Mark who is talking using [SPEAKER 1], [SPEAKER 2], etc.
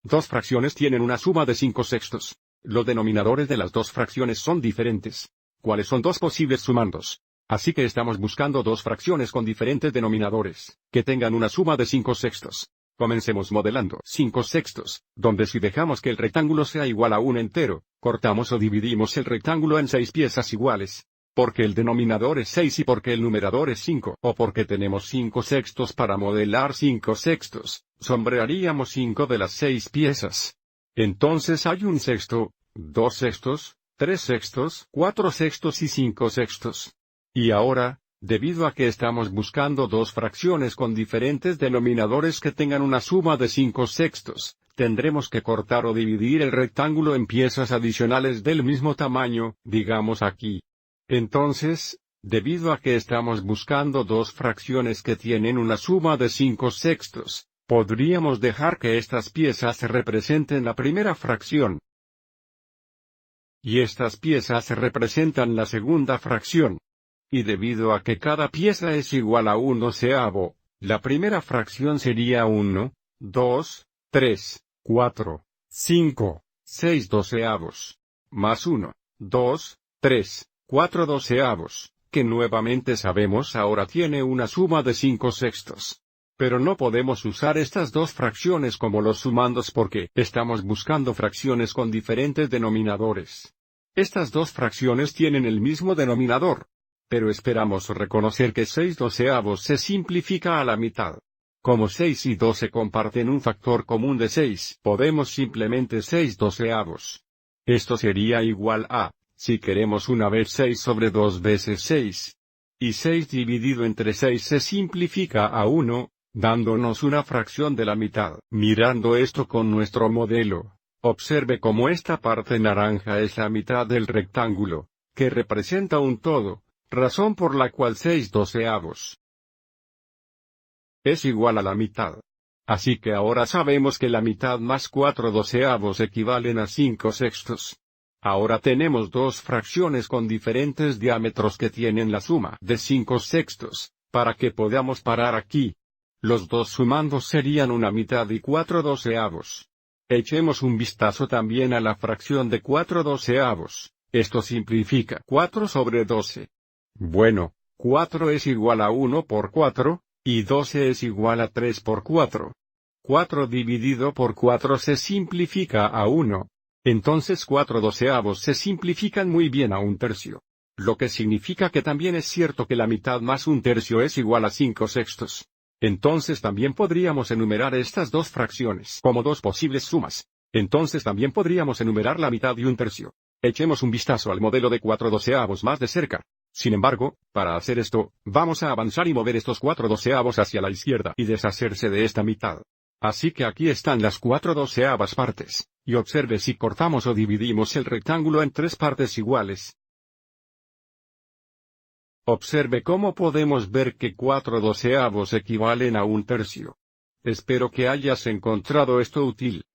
[SPEAKER 1] Dos fracciones tienen una suma de 5 sextos. Los denominadores de las dos fracciones son diferentes. ¿Cuáles son dos posibles sumandos? Así que estamos buscando dos fracciones con diferentes denominadores, que tengan una suma de 5 sextos. Comencemos modelando 5 sextos, donde si dejamos que el rectángulo sea igual a un entero, cortamos o dividimos el rectángulo en 6 piezas iguales. Porque el denominador es 6 y porque el numerador es 5, o porque tenemos 5 sextos para modelar 5 sextos, sombrearíamos 5 de las 6 piezas. Entonces hay un sexto, 2 sextos, 3 sextos, 4 sextos y 5 sextos. Y ahora, debido a que estamos buscando dos fracciones con diferentes denominadores que tengan una suma de 5 sextos, tendremos que cortar o dividir el rectángulo en piezas adicionales del mismo tamaño, digamos aquí. Entonces, debido a que estamos buscando dos fracciones que tienen una suma de 5 sextos, podríamos dejar que estas piezas representen la primera fracción. Y estas piezas representan la segunda fracción. Y debido a que cada pieza es igual a 1 doceavo, la primera fracción sería 1, 2, 3, 4, 5, 6 doceavos. Más 1, 2, 3, 4 doceavos, que nuevamente sabemos ahora tiene una suma de 5 sextos. Pero no podemos usar estas dos fracciones como los sumandos porque estamos buscando fracciones con diferentes denominadores. Estas dos fracciones tienen el mismo denominador. Pero esperamos reconocer que 6 doceavos se simplifica a la mitad. Como 6 y 12 comparten un factor común de 6, podemos simplemente 6 doceavos. Esto sería igual a, si queremos una vez 6 sobre 2 veces 6. Y 6 dividido entre 6 se simplifica a 1, dándonos una fracción de la mitad. Mirando esto con nuestro modelo, observe cómo esta parte naranja es la mitad del rectángulo, que representa un todo. Razón por la cual 6 doceavos es igual a la mitad. Así que ahora sabemos que la mitad más 4 doceavos equivalen a 5 sextos. Ahora tenemos dos fracciones con diferentes diámetros que tienen la suma de 5 sextos, para que podamos parar aquí. Los dos sumandos serían una mitad y 4 doceavos. Echemos un vistazo también a la fracción de 4 doceavos. Esto simplifica 4 sobre 12. Bueno, 4 es igual a 1 por 4, y 12 es igual a 3 por 4. 4 dividido por 4 se simplifica a 1. Entonces 4 doceavos se simplifican muy bien a un tercio. Lo que significa que también es cierto que la mitad más un tercio es igual a 5 sextos. Entonces también podríamos enumerar estas dos fracciones como dos posibles sumas. Entonces también podríamos enumerar la mitad y un tercio. Echemos un vistazo al modelo de 4 doceavos más de cerca. Sin embargo, para hacer esto, vamos a avanzar y mover estos 4 doceavos hacia la izquierda y deshacerse de esta mitad. Así que aquí están las 4 doceavas partes, y observe si cortamos o dividimos el rectángulo en 3 partes iguales. Observe cómo podemos ver que 4 doceavos equivalen a un tercio. Espero que hayas encontrado esto útil.